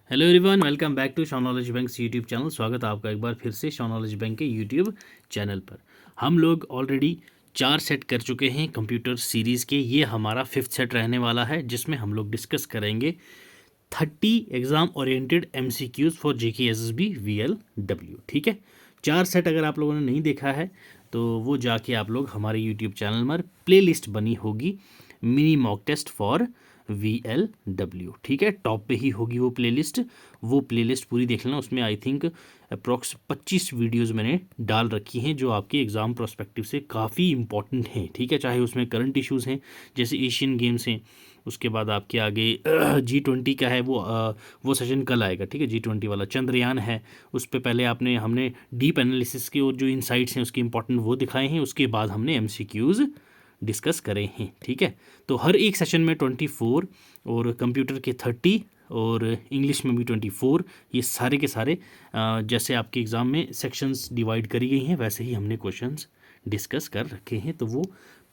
Hello everyone, welcome back to Shah knowledge bank YouTube channel. स्वागत है आपका एक बार फिर से शाह नॉलेज बैंक के यूट्यूब चैनल पर। हम लोग ऑलरेडी 4 सेट कर चुके हैं कंप्यूटर सीरीज़ के। ये हमारा 5th सेट रहने वाला है, जिसमें हम लोग डिस्कस करेंगे 30 exam oriented MCQs for JK SSB VLW। ठीक है, 4 सेट अगर आप लोगों ने नहीं देखा है तो वो जाके आप लोग हमारे यूट्यूब चैनल पर प्लेलिस्ट बनी होगी mini mock test for VLW। ठीक है, टॉप पे ही होगी वो प्लेलिस्ट पूरी देख लेना। उसमें आई थिंक अप्रॉक्स 25 वीडियोस मैंने डाल रखी हैं जो आपके एग्ज़ाम प्रोस्पेक्टिव से काफ़ी इंपॉर्टेंट हैं। ठीक है, चाहे उसमें करंट इश्यूज़ हैं जैसे एशियन गेम्स हैं, उसके बाद आपके आगे G20 का है, वो सेशन कल आएगा। ठीक है, G20 वाला चंद्रयान है, उस पर पहले हमने डीप एनालिसिस के और जो इंसाइट्स हैं उसके इंपॉर्टेंट वो दिखाए हैं। उसके बाद हमने MCQs डिस्कस करे हैं। ठीक है, तो हर एक सेशन में 24 और कंप्यूटर के 30 और इंग्लिश में भी 24, ये सारे के सारे जैसे आपके एग्ज़ाम में सेक्शंस डिवाइड करी गई हैं वैसे ही हमने क्वेश्चंस डिस्कस कर रखे हैं। तो वो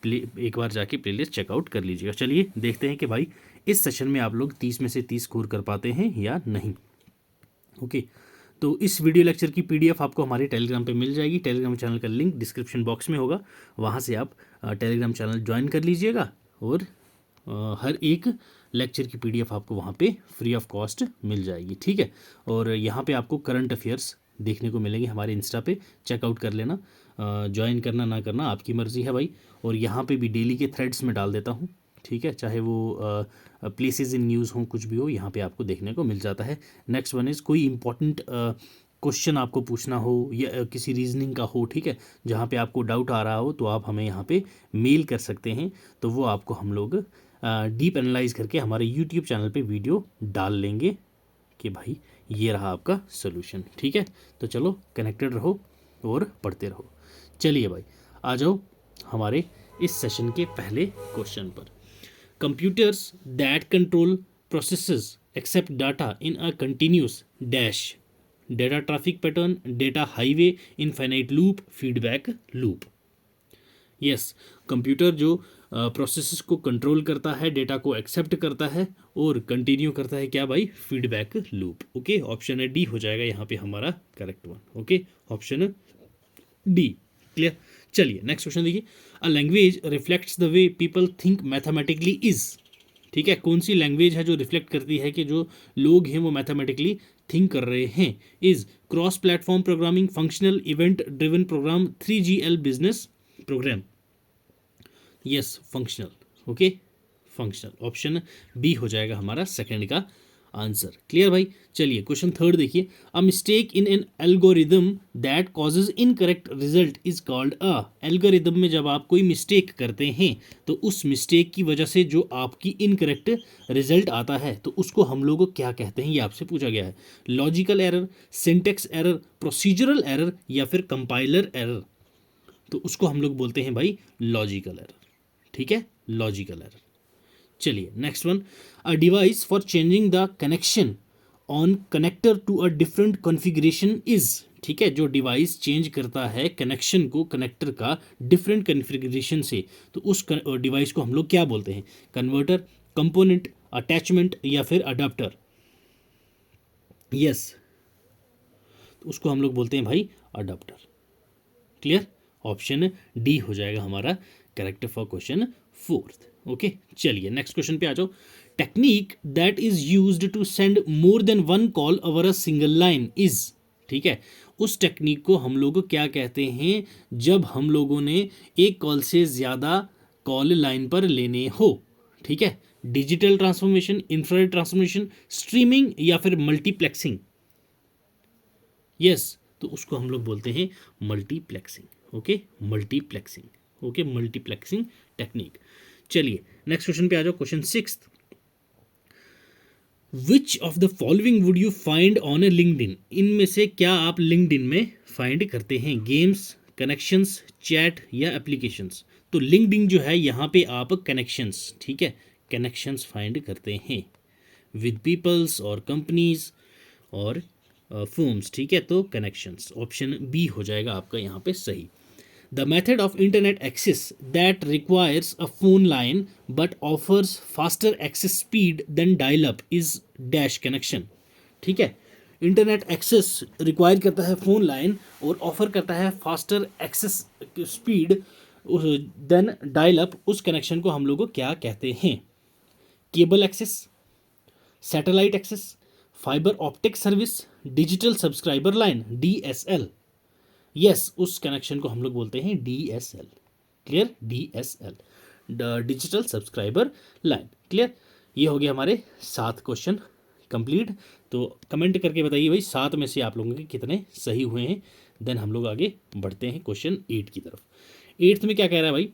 एक बार जाके प्लेलिस्ट चेकआउट कर लीजिएगा। चलिए देखते हैं कि भाई इस सेशन में आप लोग 30 में से 30 स्कोर कर पाते हैं या नहीं। ओके, तो इस वीडियो लेक्चर की PDF आपको हमारे टेलीग्राम पे मिल जाएगी। टेलीग्राम चैनल का लिंक डिस्क्रिप्शन बॉक्स में होगा, वहाँ से आप टेलीग्राम चैनल ज्वाइन कर लीजिएगा और हर एक लेक्चर की PDF आपको वहाँ पे फ्री ऑफ कॉस्ट मिल जाएगी। ठीक है, और यहाँ पे आपको करंट अफेयर्स देखने को मिलेंगे हमारे इंस्टा पे, चेकआउट कर लेना। ज्वाइन करना ना करना आपकी मर्ज़ी है भाई। और यहाँ पे भी डेली के थ्रेड्स में डाल देता हूँ। ठीक है, चाहे वो प्लेसेस इन न्यूज़ हों, कुछ भी हो, यहाँ पे आपको देखने को मिल जाता है। नेक्स्ट वन इज़ कोई इंपॉर्टेंट क्वेश्चन आपको पूछना हो या किसी रीजनिंग का हो, ठीक है, जहाँ पे आपको डाउट आ रहा हो तो आप हमें यहाँ पे मेल कर सकते हैं। तो वो आपको हम लोग डीप एनालाइज करके हमारे यूट्यूब चैनल पे वीडियो डाल लेंगे कि भाई ये रहा आपका सोल्यूशन। ठीक है, तो चलो कनेक्टेड रहो और पढ़ते रहो। चलिए भाई आ जाओ हमारे इस सेशन के पहले क्वेश्चन पर। Computers that control processes accept data in a continuous dash data traffic pattern, data highway, infinite loop, feedback loop. Yes, computer जो प्रोसेसेस को कंट्रोल करता है, डेटा को एक्सेप्ट करता है और कंटिन्यू करता है क्या भाई, फीडबैक लूप। ओके, ऑप्शन है डी हो जाएगा यहाँ पे हमारा correct one. Okay, option D clear. चलिए नेक्स्ट क्वेश्चन देखिए। A language reflects the way people think mathematically is. ठीक है, कौन सी लैंग्वेज है जो रिफ्लेक्ट करती है कि जो लोग हैं वो मैथमेटिकली थिंक कर रहे हैं। Is cross platform programming, functional, event driven program, 3GL business program. Yes, functional. Okay, functional, option B हो जाएगा हमारा सेकंड का आंसर। क्लियर भाई। चलिए क्वेश्चन थर्ड देखिए। A mistake in an algorithm that causes incorrect result is called a. Algorithm में जब आप कोई मिस्टेक करते हैं तो उस मिस्टेक की वजह से जो आपकी इनकरेक्ट रिजल्ट आता है तो उसको हम लोग क्या कहते हैं, ये आपसे पूछा गया है। Logical error, syntax error, procedural error या फिर कंपाइलर एरर। तो उसको हम लोग बोलते हैं भाई लॉजिकल एरर। ठीक है, लॉजिकल एरर। चलिए next one. A device for changing the connection on connector to a different configuration is. ठीक है, जो डिवाइस चेंज करता है कनेक्शन को कनेक्टर का डिफरेंट कॉन्फ़िगरेशन से तो उस डिवाइस को हम लोग क्या बोलते हैं, कन्वर्टर, कंपोनेंट, अटैचमेंट या फिर अडाप्टर। यस, तो उसको हम लोग बोलते हैं भाई अडाप्टर। क्लियर, ऑप्शन डी हो जाएगा हमारा correct for question fourth. Okay, चलिए नेक्स्ट क्वेश्चन पे आ जाओ। Technique that is used to send more than one call over a single line is. ठीक है, उस टेक्निक को हम लोग क्या कहते हैं जब हम लोगों ने एक कॉल से ज़्यादा कॉल लाइन पर लेने हो। ठीक है, digital transformation, infrared transformation, streaming या फिर मल्टीप्लेक्सिंग। यस, तो उसको हम लोग बोलते हैं multiplexing. Okay, multiplexing. Okay, multiplexing technique. चलिए नेक्स्ट क्वेश्चन पे आ जाओ। Question sixth. Which of the following would you find on A LinkedIn. इनमें से क्या आप लिंक्डइन में फाइंड करते हैं, गेम्स, कनेक्शंस, चैट या एप्लीकेशंस। तो लिंक्डइन जो है यहाँ पे आप कनेक्शंस, ठीक है, कनेक्शंस फाइंड करते हैं विद पीपल्स और कंपनीज और फर्म्स। ठीक है, तो कनेक्शंस, ऑप्शन बी हो जाएगा आपका यहाँ पे सही। The method of internet access that requires a phone line but offers faster access speed than dial up is dash connection. ठीक है। इंटरनेट एक्सेस रिक्वायर करता है फ़ोन लाइन और ऑफर करता है faster access speed than dial up, उस connection को हम लोग क्या कहते हैं? Cable access, satellite access, fibre optic service, digital subscriber line, DSL। Yes, उस कनेक्शन को हम लोग बोलते हैं DSL। Clear? DSL, digital subscriber line. Clear? ये हो गया हमारे 7 क्वेश्चन कंप्लीट। तो कमेंट करके बताइए भाई 7 में से आप लोगों के कितने सही हुए हैं। देन हम लोग आगे बढ़ते हैं क्वेश्चन 8 की तरफ। 8th में क्या कह रहा है भाई?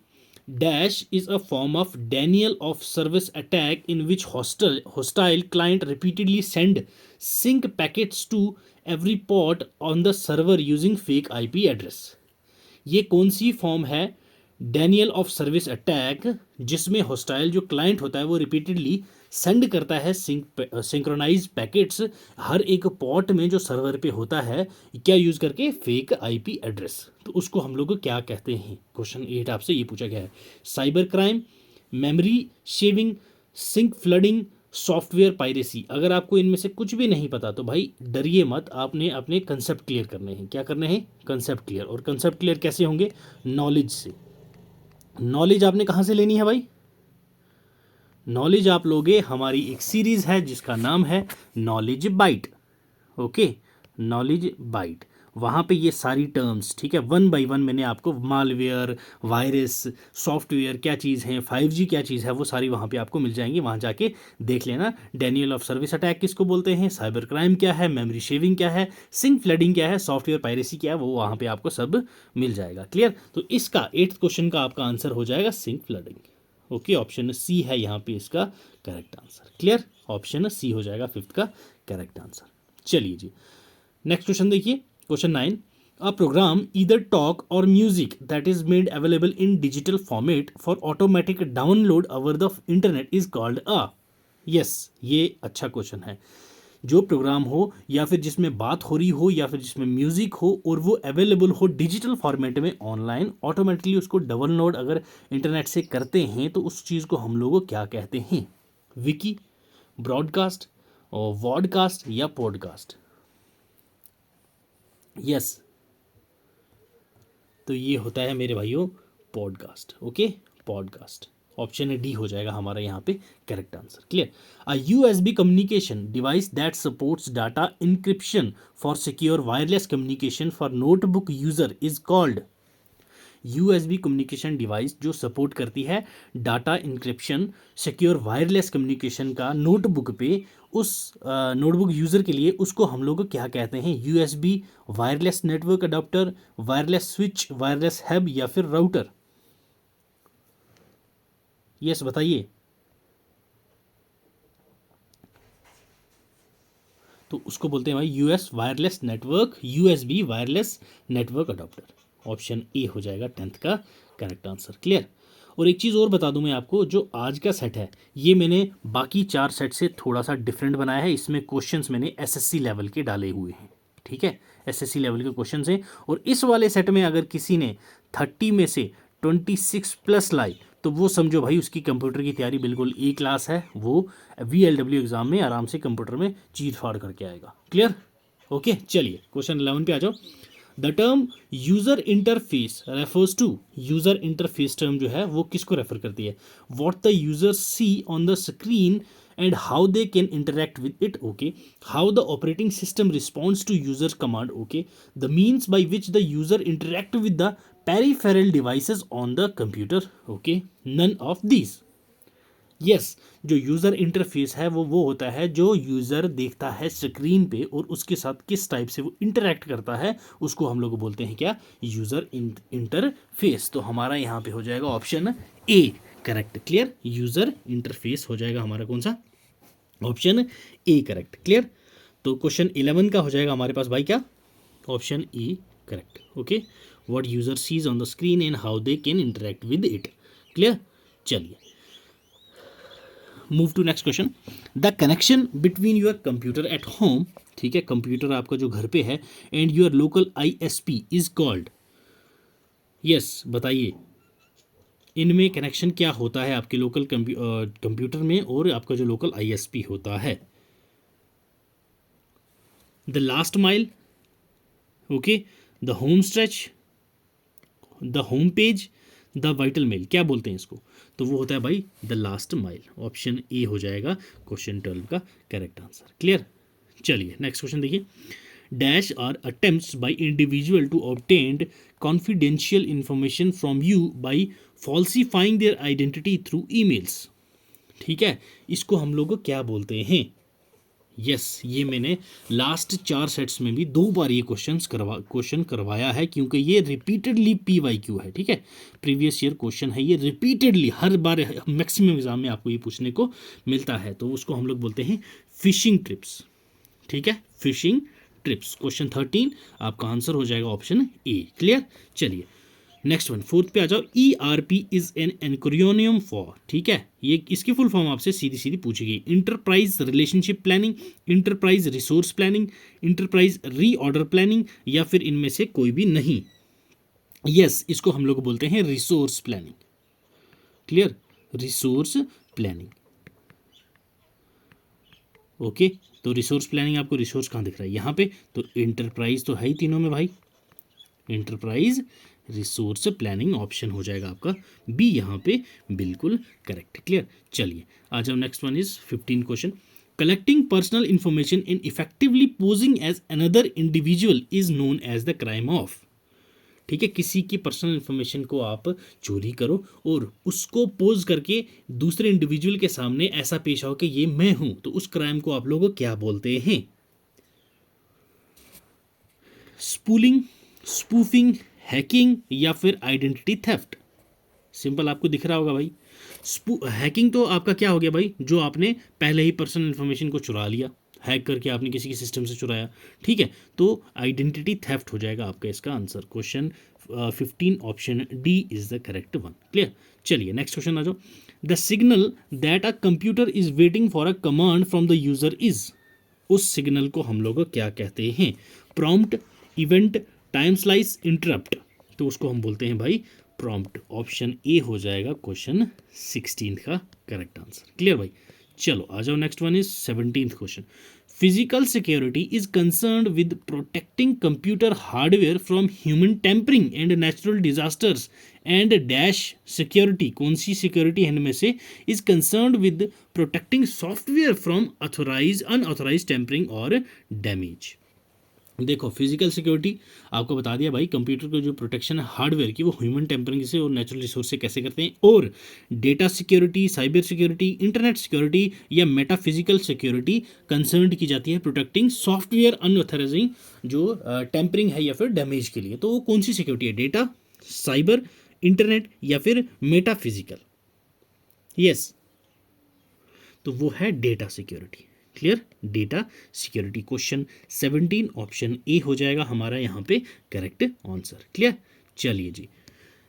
Dash is a form of Daniel of service attack in which hostile client repeatedly send sync packets to every port on the server using fake IP address। ये कौन सी फॉर्म है डेनियल ऑफ सर्विस अटैक जिसमें hostile जो client होता है वो repeatedly send करता है सिंक्रोनाइज पैकेट्स हर एक पॉट में जो सर्वर पे होता है, क्या यूज़ करके? Fake IP address. तो उसको हम लोग क्या कहते हैं? क्वेश्चन 8 आपसे ये पूछा गया है। Cyber crime, memory shaving, sync flooding, software piracy. अगर आपको इनमें से कुछ भी नहीं पता तो भाई डरिए मत, आपने अपने कंसेप्ट क्लियर करने हैं। क्या करने हैं? Concept clear. और कंसेप्ट क्लियर कैसे होंगे? नॉलेज से। नॉलेज आपने कहाँ से लेनी है भाई? नॉलेज आप लोगे, हमारी एक सीरीज है जिसका नाम है knowledge byte. Okay, knowledge byte. वहाँ पे ये सारी टर्म्स, ठीक है, 1 बाय 1 मैंने आपको मालवेयर, वायरस, सॉफ्टवेयर क्या चीज़ है, 5G क्या चीज़ है, वो सारी वहाँ पे आपको मिल जाएंगी। वहाँ जाके देख लेना। डेनियल ऑफ सर्विस अटैक किसको बोलते हैं, साइबर क्राइम क्या है, मेमोरी शेविंग क्या है, सिंक फ्लडिंग क्या है, सॉफ्टवेयर पायरेसी क्या है, वो वहाँ पे आपको सब मिल जाएगा। क्लियर? तो इसका 8th क्वेश्चन का आपका आंसर हो जाएगा sync flooding. Okay, option C है यहाँ पे इसका correct answer. Clear? Option C हो जाएगा 5th का करेक्ट आंसर। चलिए जी, नेक्स्ट क्वेश्चन देखिए, question 9। A program either talk or music that is made available in digital format for automatic download over the internet is called a. Yes, ये अच्छा question है। जो प्रोग्राम हो या फिर जिसमें बात हो रही हो या फिर जिसमें म्यूजिक हो और वो अवेलेबल हो डिजिटल फॉर्मेट में ऑनलाइन, ऑटोमेटिकली उसको डाउनलोड अगर इंटरनेट से करते हैं तो उस चीज़ को हम लोग क्या कहते हैं? विकी, ब्रॉडकास्ट और वॉडकास्ट या पॉडकास्ट? यस, तो ये होता है मेरे भाइयों podcast. Okay, podcast. Option D हो जाएगा हमारा यहाँ पे correct answer. Clear? A USB communication device that supports data encryption for secure wireless communication for notebook user is called. USB communication device जो सपोर्ट करती है data encryption secure wireless communication का notebook पे, उस नोटबुक यूज़र के लिए, उसको हम लोग क्या कहते हैं? USB, wireless network adopter, wireless switch, wireless hub या फिर राउटर? यस, बताइए। तो उसको बोलते हैं भाई wireless network, USB wireless network adopter. Option A हो जाएगा 10th का करेक्ट आंसर। क्लियर? और एक चीज़ और बता दूं मैं आपको, जो आज का सेट है ये मैंने बाकी 4 सेट से थोड़ा सा डिफरेंट बनाया है। इसमें क्वेश्चंस मैंने SSC लेवल के डाले हुए हैं। ठीक है, SSC लेवल के क्वेश्चंस हैं। और इस वाले सेट में अगर किसी ने 30 में से 26 प्लस लाई तो वो समझो भाई उसकी कंप्यूटर की तैयारी बिल्कुल A क्लास है। वो VLW एग्जाम में आराम से कंप्यूटर में चीर फाड़ करके आएगा। क्लियर? ओके, चलिए क्वेश्चन 11 पे आ जाओ। The term user interface refers to. User interface term जो है वो किसको रेफर करती है? What the user see on the screen and how they can interact with it. Okay, how the operating system responds to user command. Okay, the means by which the user interact with the peripheral devices on the computer. Okay, none of these. Yes, जो user interface है वो होता है जो user देखता है screen पे और उसके साथ किस टाइप से वो इंटरेक्ट करता है, उसको हम लोग बोलते हैं क्या? User interface. तो हमारा यहाँ पे हो जाएगा option A correct. Clear? User interface हो जाएगा हमारा कौन सा? Option A correct. क्लियर? तो क्वेश्चन 11 का हो जाएगा हमारे पास भाई क्या? Option A correct. Okay, what user sees on the screen and how they can interact with it. Clear? चलिए, move to next question. The connection between your computer at home, ठीक है, कंप्यूटर आपका जो घर पे है, and your local ISP is called. Yes, बताइए इनमें कनेक्शन क्या होता है आपके लोकल कंप्यूटर में और आपका जो लोकल ISP होता है? The last mile, okay, the home stretch, the home page, the vital mail, क्या बोलते हैं इसको? तो वो होता है भाई the last mile. Option A हो जाएगा क्वेश्चन 12 का करेक्ट आंसर। क्लियर? चलिए नेक्स्ट क्वेश्चन देखिए। Dash are attempts by individual to obtain confidential information from you by falsifying their identity through emails. ठीक है, इसको हम लोग क्या बोलते हैं? यस, ये मैंने लास्ट 4 सेट्स में भी 2 बार ये क्वेश्चन करवाया है, क्योंकि ये रिपीटेडली PYQ है। ठीक है, प्रीवियस ईयर क्वेश्चन है, ये रिपीटेडली हर बार मैक्सिमम एग्जाम में आपको ये पूछने को मिलता है। तो उसको हम लोग बोलते हैं फिशिंग ट्रिप्स। ठीक है, फिशिंग ट्रिप्स। क्वेश्चन 13 आपका आंसर हो जाएगा ऑप्शन ए। क्लियर? चलिए नेक्स्ट वन, 4th पे आ जाओ। ERP इज एन एनक्रोनियम फॉर, ठीक है, ये इसकी फुल फॉर्म आपसे सीधी सीधी पूछी गई। Enterprise relationship planning, enterprise resource planning, enterprise reorder planning, या फिर इनमें से कोई भी नहीं। यस, इसको हम लोग बोलते हैं resource planning. Clear? Resource planning. Okay, तो रिसोर्स प्लानिंग, आपको रिसोर्स कहाँ दिख रहा है? यहाँ पे। तो इंटरप्राइज तो है ही तीनों में भाई, इंटरप्राइज रिसोर्स प्लानिंग ऑप्शन हो जाएगा आपका बी यहाँ पे बिल्कुल करेक्ट। क्लियर? चलिए आ जाओ, next one is 15 question. Collecting personal information in effectively posing as another individual is known as the crime of. ठीक है, किसी की पर्सनल इंफॉर्मेशन को आप चोरी करो और उसको पोज करके दूसरे इंडिविजुअल के सामने ऐसा पेश आओ कि ये मैं हूं, तो उस क्राइम को आप लोग क्या बोलते हैं? स्पूलिंग, स्पूफिंग, हैकिंग, या फिर आइडेंटिटी थेफ्ट। सिंपल आपको दिख रहा होगा भाई। हैकिंग तो आपका क्या हो गया भाई? जो आपने पहले ही पर्सनल इंफॉर्मेशन को चुरा लिया, हैक करके आपने किसी के सिस्टम से चुराया। ठीक है, तो आइडेंटिटी थेफ्ट हो जाएगा आपका इसका answer. Question 15 option D is the correct one. Clear? चलिए नेक्स्ट क्वेश्चन आ जाओ। The signal that a computer is waiting for a command from the user is. उस सिग्नल को हम लोग क्या कहते हैं? Prompt, event, time slice, interrupt. तो उसको हम बोलते हैं भाई प्रॉम्प्ट। ऑप्शन ए हो जाएगा क्वेश्चन 16 का करेक्ट आंसर। क्लियर भाई? चलो आ जाओ, next one is 17th question. Physical security is concerned with protecting computer hardware from human tampering and natural disasters and dash security. कौन सी सिक्योरिटी है इनमें से? Is concerned with protecting software from unauthorise tampering और damage. देखो, physical security आपको बता दिया भाई, कंप्यूटर को जो प्रोटेक्शन है हार्डवेयर की, वो ह्यूमन टेम्परिंग से और नेचुरल रिसोर्स से कैसे करते हैं। और data security, cyber security, internet security या मेटाफिजिकल सिक्योरिटी कंसर्न की जाती है प्रोटेक्टिंग सॉफ्टवेयर अनऑथराइजिंग जो टेम्परिंग है या फिर डैमेज के लिए। तो वो कौन सी सिक्योरिटी है? डेटा, साइबर, इंटरनेट या फिर मेटाफिजिकल? यस, तो वो है data security. Clear? Data security. Question 17 option A हो जाएगा हमारा यहाँ पे करेक्ट आंसर। क्लियर? चलिए जी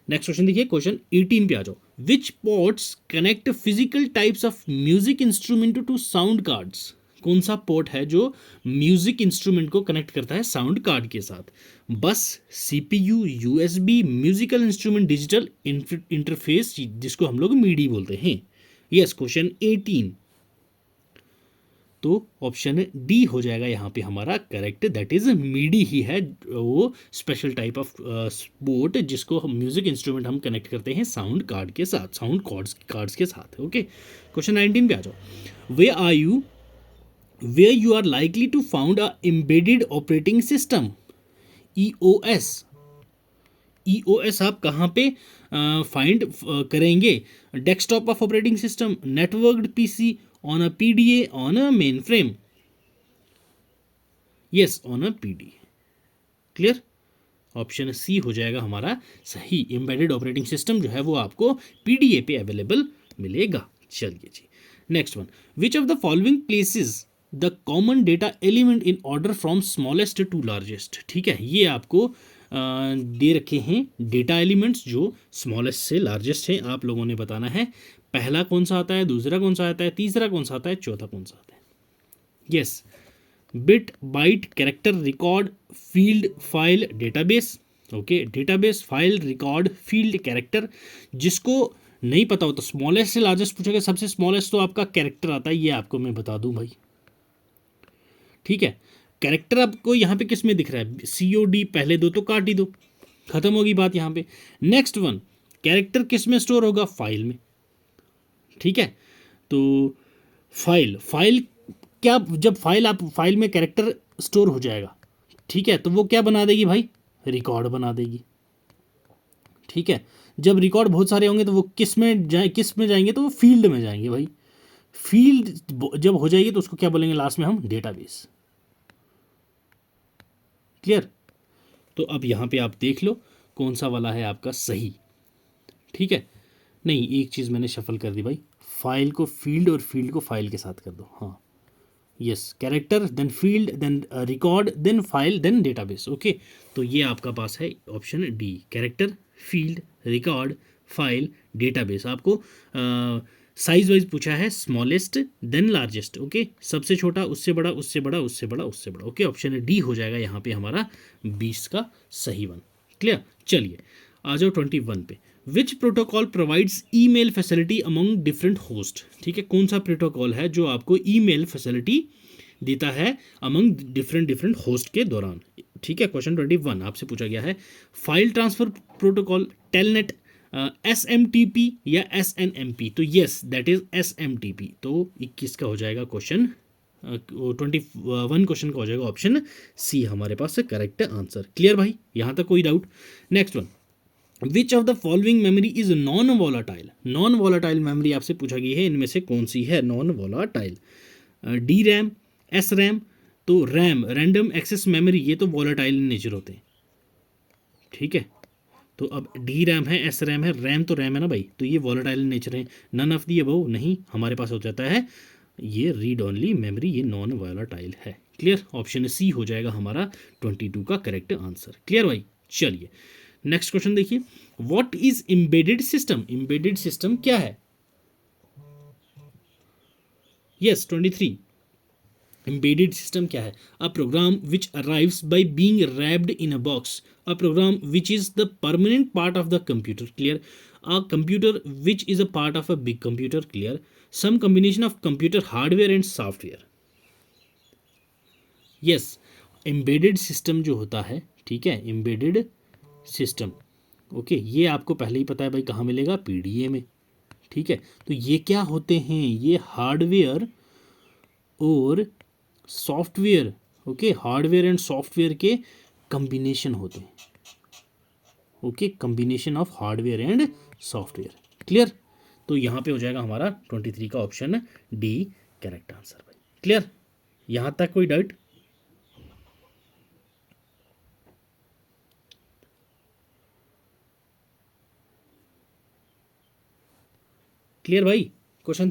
नेक्स्ट क्वेश्चन देखिए, क्वेश्चन 18 पे आ जाओ। Which ports connect physical types of music instrument to sound cards. कौन सा पोर्ट है जो म्यूजिक इंस्ट्रूमेंट को कनेक्ट करता है साउंड कार्ड के साथ? बस, CPU, USB, musical instrument digital interface, जिसको हम लोग मीडी बोलते हैं। यस, क्वेश्चन 18, तो ऑप्शन डी हो जाएगा यहाँ पे हमारा करेक्ट। दैट इज मीडी ही है वो स्पेशल टाइप ऑफ पोर्ट जिसको हम म्यूजिक इंस्ट्रूमेंट हम कनेक्ट करते हैं साउंड कार्ड के साथ, साउंड कार्ड्स के साथ। ओके, क्वेश्चन 19 पे आ जाओ। Where you are likely to found a embedded operating system, EOS। EOS आप कहाँ पे फाइंड करेंगे? Desktop of operating system, networked PC, on a PDA, on a mainframe? yes, on a PDA। Clear? Option C हो जाएगा हमारा सही। Embedded operating system जो है वो आपको PDA पे अवेलेबल मिलेगा। चलिए जी next one. Which of the following places the common data element in order from smallest to largest. ठीक है, ये आपको दे रखे हैं डेटा एलिमेंट्स जो स्मॉलेस्ट से लार्जेस्ट हैं। आप लोगों ने बताना है पहला कौन सा आता है, दूसरा कौन सा आता है, तीसरा कौन सा आता है, चौथा कौन सा आता है। Yes, bit, byte, character, record, field, file, database. Okay, database, file, record, field, character. जिसको नहीं पता हो तो स्मॉलेस्ट से लार्जेस्ट पूछेगा। सबसे स्मॉलेस्ट तो आपका कैरेक्टर आता है, ये आपको मैं बता दूं भाई। ठीक है, कैरेक्टर आपको यहाँ पे किस में दिख रहा है, COD, पहले दो तो काट ही दो, खत्म होगी बात यहाँ पे। नेक्स्ट वन, कैरेक्टर किस में स्टोर होगा, फाइल में, ठीक है। तो फाइल फाइल क्या, जब फाइल आप फाइल में कैरेक्टर स्टोर हो जाएगा, ठीक है, तो वो क्या बना देगी भाई, रिकॉर्ड बना देगी, ठीक है। जब रिकॉर्ड बहुत सारे होंगे तो वो किस में जाएंगे, तो वो फील्ड में जाएंगे भाई। फील्ड जब हो जाएगी तो उसको क्या बोलेंगे लास्ट में हम, डेटाबेस। क्लियर। तो अब यहाँ पे आप देख लो कौन सा वाला है आपका सही, ठीक है। नहीं, एक चीज़ मैंने शफल कर दी भाई, फाइल को फील्ड और फील्ड को फाइल के साथ कर दो, हाँ, yes, character then field then record then file then database, okay. तो ये आपका पास है option D, character, field, record, file, database. आपको साइज वाइज पूछा है, स्मॉलेस्ट देन लार्जेस्ट, ओके, सबसे छोटा, उससे बड़ा, उससे बड़ा, उससे बड़ा, उससे बड़ा, ओके। ऑप्शन डी हो जाएगा यहाँ पे हमारा 20 का सही वन। क्लियर। चलिए आ जाओ 21 पे। विच protocol provides email facility among different host, ठीक है, कौन सा प्रोटोकॉल है जो आपको ईमेल फैसिलिटी देता है अमंग डिफरेंट होस्ट के दौरान, ठीक है। क्वेश्चन 21 आपसे पूछा गया है, file transfer protocol, telnet, SMTP या SNMP। तो यस, दैट इज SMTP। तो 21 का हो जाएगा क्वेश्चन, 21 क्वेश्चन का हो जाएगा ऑप्शन सी हमारे पास से करेक्ट आंसर। क्लियर भाई, यहाँ तक कोई doubt. Next one, which of the following memory is non volatile. Non volatile memory आपसे पूछा गई है, इनमें से कौन सी है नॉन वॉलाटाइल, DRAM, SRAM। तो रैम, रैंडम एक्सेस मेमोरी, ये तो वॉलाटाइल नेचर होते हैं, ठीक है। तो अब DRAM है, SRAM है, रैम तो रैम है ना भाई, तो ये वॉलेटाइल नेचर है। नन ऑफ दी अबव नहीं, हमारे पास हो जाता है ये रीड ओनली मेमोरी, ये नॉन वॉलेटाइल है। क्लियर, ऑप्शन सी हो जाएगा हमारा 22 का करेक्ट आंसर। क्लियर भाई। चलिए नेक्स्ट क्वेश्चन देखिए, what is embedded system. Embedded system क्या है, यस 23। एम्बेडेड सिस्टम क्या है, a program which arrives by being wrapped in a box, a program which is the permanent part of the computer. Clear, a computer which is a part of a big computer. Clear, some combination of computer hardware and software. Yes, embedded system जो होता है, ठीक है, embedded system, okay, ये आपको पहले ही पता है भाई, कहाँ मिलेगा, PDA में, ठीक है। तो ये क्या होते हैं, ये हार्डवेयर और software, okay, hardware and software के कॉम्बिनेशन होते हैं, okay, combination of hardware and software. Clear, तो यहाँ पे हो जाएगा हमारा 23 का ऑप्शन डी करेक्ट आंसर भाई। क्लियर, यहाँ तक कोई डाउट। क्लियर भाई, क्वेश्चन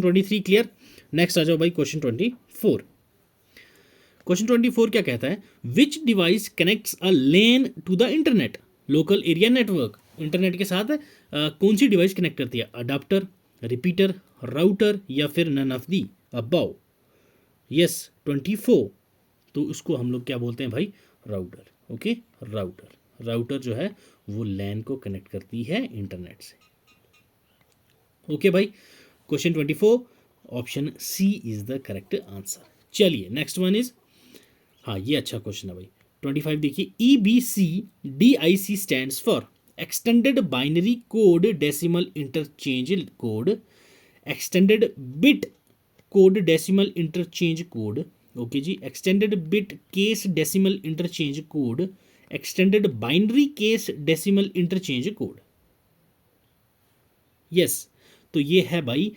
23 क्लियर। नेक्स्ट आ जाओ भाई क्वेश्चन 24। क्वेश्चन 24 क्या कहता है, which device connects a LAN to the internet, local area network. Internet के साथ कौन सी डिवाइस कनेक्ट करती है, अडाप्टर, रिपीटर, राउटर या फिर none of the above. Yes 24, तो उसको हम लोग क्या बोलते हैं भाई, राउटर, ओके, राउटर। राउटर जो है वो लैन को कनेक्ट करती है इंटरनेट से, ओके भाई। Question 24 option C is the correct answer. चलिए नेक्स्ट वन इज, हाँ ये अच्छा क्वेश्चन है भाई। 25 देखिए, EBCDIC stands for extended binary code decimal interchange code, extended bit code decimal interchange code, okay जी, extended bit case decimal interchange code, extended binary case decimal interchange code. Yes, तो ये है भाई,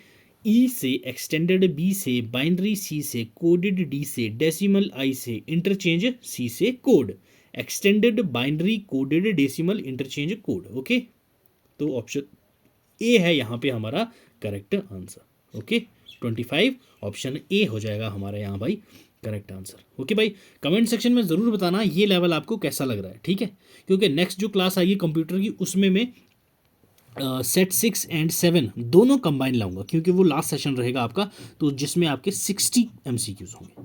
E से extended, B से binary, C से coded, D से decimal, I से इंटरचेंज, C से code, extended binary coded decimal interchange code, okay. तो ऑप्शन ए है यहाँ पे हमारा correct answer, okay. 25 option A हो जाएगा हमारा यहाँ भाई करेक्ट आंसर, ओके भाई। कमेंट सेक्शन में ज़रूर बताना ये लेवल आपको कैसा लग रहा है, ठीक है, क्योंकि नेक्स्ट जो क्लास आएगी कंप्यूटर की उसमें मैं सेट 6 एंड 7 दोनों कंबाइन लाऊंगा, क्योंकि वो लास्ट सेशन रहेगा आपका, तो जिसमें आपके 60 MCQs होंगे,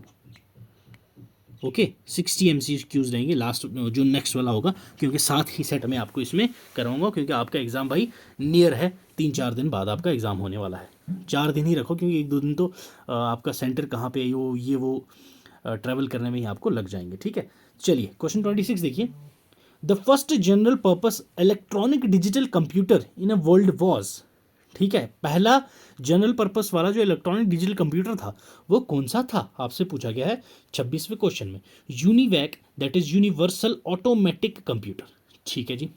ओके, 60 MCQs रहेंगे लास्ट जो नेक्स्ट वाला होगा, क्योंकि साथ ही सेट में आपको इसमें कराऊंगा, क्योंकि आपका एग्ज़ाम भाई नियर है, 3-4 दिन बाद आपका एग्ज़ाम होने वाला है। 4 दिन ही रखो, क्योंकि 1-2 दिन तो आपका सेंटर कहाँ पे ये वो ट्रैवल करने में ही आपको लग जाएंगे। ठीक है, चलिए क्वेश्चन 26 देखिए। The first general purpose electronic digital computer in a world was, ठीक है, पहला जनरल पर्पस वाला जो इलेक्ट्रॉनिक डिजिटल कंप्यूटर था वो कौन सा था, आपसे पूछा गया है 26वें क्वेश्चन में। UNIVAC, that is universal automatic computer, ठीक है जी।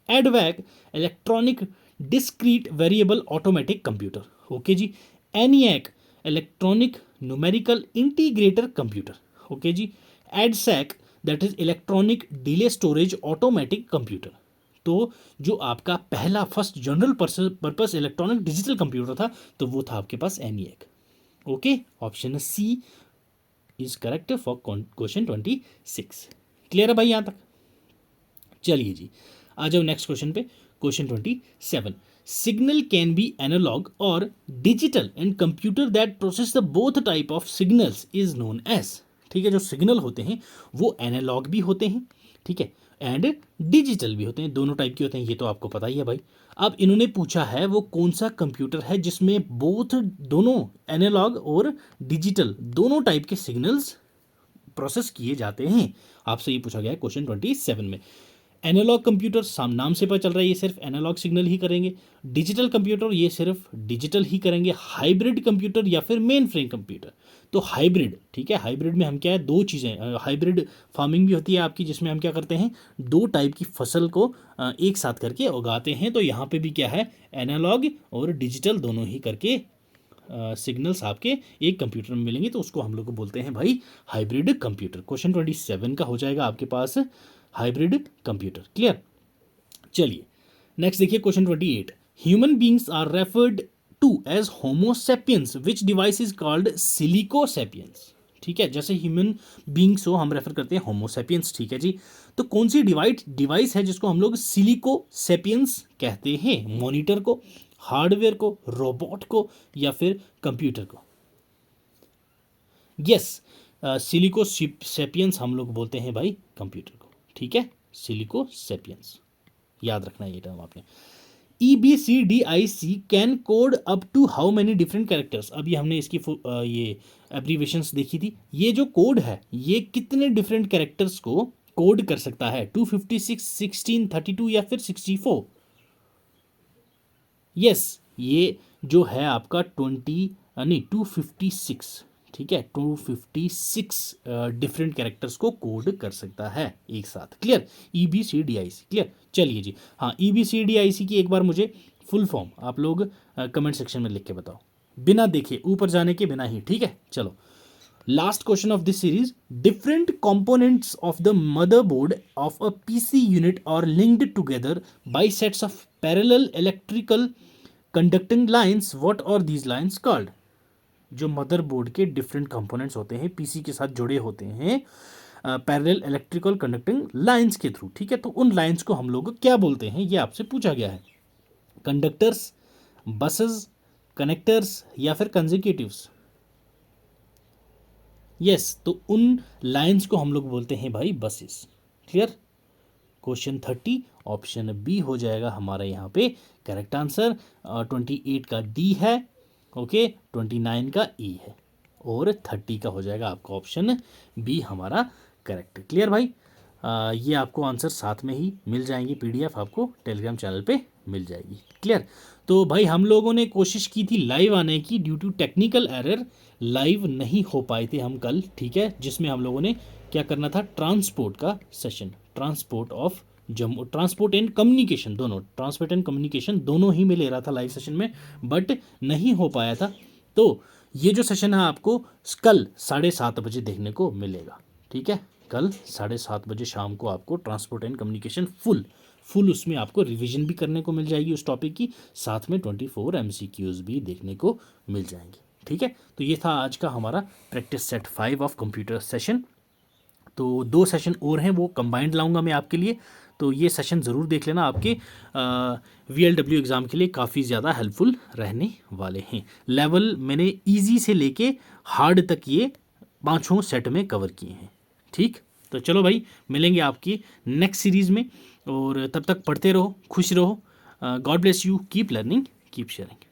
EDVAC, electronic discrete variable automatic computer, okay जी। ENIAC, electronic numerical integrator computer, okay जी। EDSAC, that is electronic delay storage automatic computer. तो जो आपका पहला first general purpose electronic digital computer था तो वो था आपके पास ENIAC, okay. Option C is correct for question 26। Clear है भाई यहाँ तक? चलिए जी, आ जाओ नेक्स्ट क्वेश्चन पे, question 27। Signal can be analog और digital and computer that process the both type of signals is known as, ठीक है, जो सिग्नल होते हैं वो एनालॉग भी होते हैं, ठीक है, एंड डिजिटल भी होते हैं, दोनों टाइप के होते हैं, ये तो आपको पता ही है भाई। अब इन्होंने पूछा है वो कौन सा कंप्यूटर है जिसमें बोथ, दोनों एनालॉग और डिजिटल दोनों टाइप के सिग्नल्स प्रोसेस किए जाते हैं, आपसे ये पूछा गया है क्वेश्चन 27 में। एनालॉग कंप्यूटर नाम से पता चल रहा है ये सिर्फ एनालॉग सिग्नल ही करेंगे, डिजिटल कंप्यूटर ये सिर्फ डिजिटल ही करेंगे, हाइब्रिड कंप्यूटर या फिर मेन फ्रेम कंप्यूटर। तो हाइब्रिड, ठीक है, हाइब्रिड में हम क्या है, दो चीज़ें, हाइब्रिड फार्मिंग भी होती है आपकी जिसमें हम क्या करते हैं, दो टाइप की फसल को एक साथ करके उगाते हैं। तो यहाँ पे भी क्या है, एनालॉग और डिजिटल दोनों ही करके सिग्नल्स आपके एक कंप्यूटर में मिलेंगे, तो उसको हम लोग बोलते हैं भाई हाइब्रिड कंप्यूटर। क्वेश्चन 27 का हो जाएगा आपके पास हाइब्रिड कंप्यूटर। क्लियर? चलिए नेक्स्ट देखिए question 28। Human beings are referred to as homo sapiens which device is called silicosapiens, ठीक है, जैसे ह्यूमन बींग्स हो हम रेफर करते हैं होमोसेपियंस, ठीक है जी। तो कौन सी डिवाइस है जिसको हम लोग सिलिकोसेपियंस कहते हैं? मॉनिटर को, हार्डवेयर को, रोबोट को या फिर कंप्यूटर को? यस, सिलिकोसेपियंस हम लोग बोलते हैं भाई कंप्यूटर को, ठीक है, सिलिकोसेपियंस, याद रखना ये टर्म आपने। EBCDIC can code up to how many different characters, अभी हमने इसकी ये एब्रीवेशंस देखी थी, ये जो कोड है ये कितने डिफरेंट कैरेक्टर्स को कोड कर सकता है? 256, 16, 32 या फिर 64? यस, ये जो है आपका 256, ठीक है, 256 डिफरेंट कैरेक्टर्स को कोड कर सकता है एक साथ। क्लियर? EBCDIC clear? चलिए जी, हाँ, EBCDIC की एक बार मुझे फुल फॉर्म आप लोग कमेंट सेक्शन में लिख के बताओ, बिना देखे, ऊपर जाने के बिना ही, ठीक है। चलो last question of this series. Different components of the motherboard of a PC unit are linked together by sets of parallel electrical conducting lines, what are these lines called? जो मदरबोर्ड के डिफरेंट कंपोनेंट्स होते हैं PC के साथ जुड़े होते हैं parallel electrical conducting lines के थ्रू, ठीक है, तो उन लाइंस को हम लोग क्या बोलते हैं, ये आपसे पूछा गया है। कंडक्टर्स, बसेस, कनेक्टर्स या फिर कंसेक्यूटिव्स? यस, तो उन लाइंस को हम लोग बोलते हैं भाई buses. Clear? Question 30 option B हो जाएगा हमारा यहाँ पे करेक्ट आंसर। 28 का डी है, ओके, 29 का ई है और 30 का हो जाएगा आपका ऑप्शन बी हमारा करेक्ट। क्लियर भाई? ये आपको आंसर साथ में ही मिल जाएंगी, PDF आपको टेलीग्राम चैनल पे मिल जाएगी। क्लियर? तो भाई हम लोगों ने कोशिश की थी लाइव आने की, due to technical error live नहीं हो पाए थे हम कल, ठीक है, जिसमें हम लोगों ने क्या करना था, ट्रांसपोर्ट का session, transport of Jammu, transport and communication, दोनों ट्रांसपोर्ट एंड कम्युनिकेशन दोनों ही में ले रहा था लाइव सेशन में, बट नहीं हो पाया था। तो ये जो सेशन है आपको कल 7:30 बजे देखने को मिलेगा, ठीक है, कल 7:30 बजे शाम को आपको ट्रांसपोर्ट एंड कम्युनिकेशन फुल उसमें आपको रिवीजन भी करने को मिल जाएगी उस टॉपिक की, साथ में 24 MCQs भी देखने को मिल जाएंगे, ठीक है। तो ये था आज का हमारा practice set 5 of computer session. तो 2 सेशन और हैं वो कंबाइंड लाऊंगा मैं आपके लिए, तो ये सेशन ज़रूर देख लेना, आपके VLW एग्ज़ाम के लिए काफ़ी ज़्यादा हेल्पफुल रहने वाले हैं। लेवल मैंने इजी से लेके हार्ड तक ये 5 सेट में कवर किए हैं, ठीक। तो चलो भाई, मिलेंगे आपकी नेक्स्ट सीरीज़ में, और तब तक पढ़ते रहो, खुश रहो। God bless you, keep learning, keep sharing.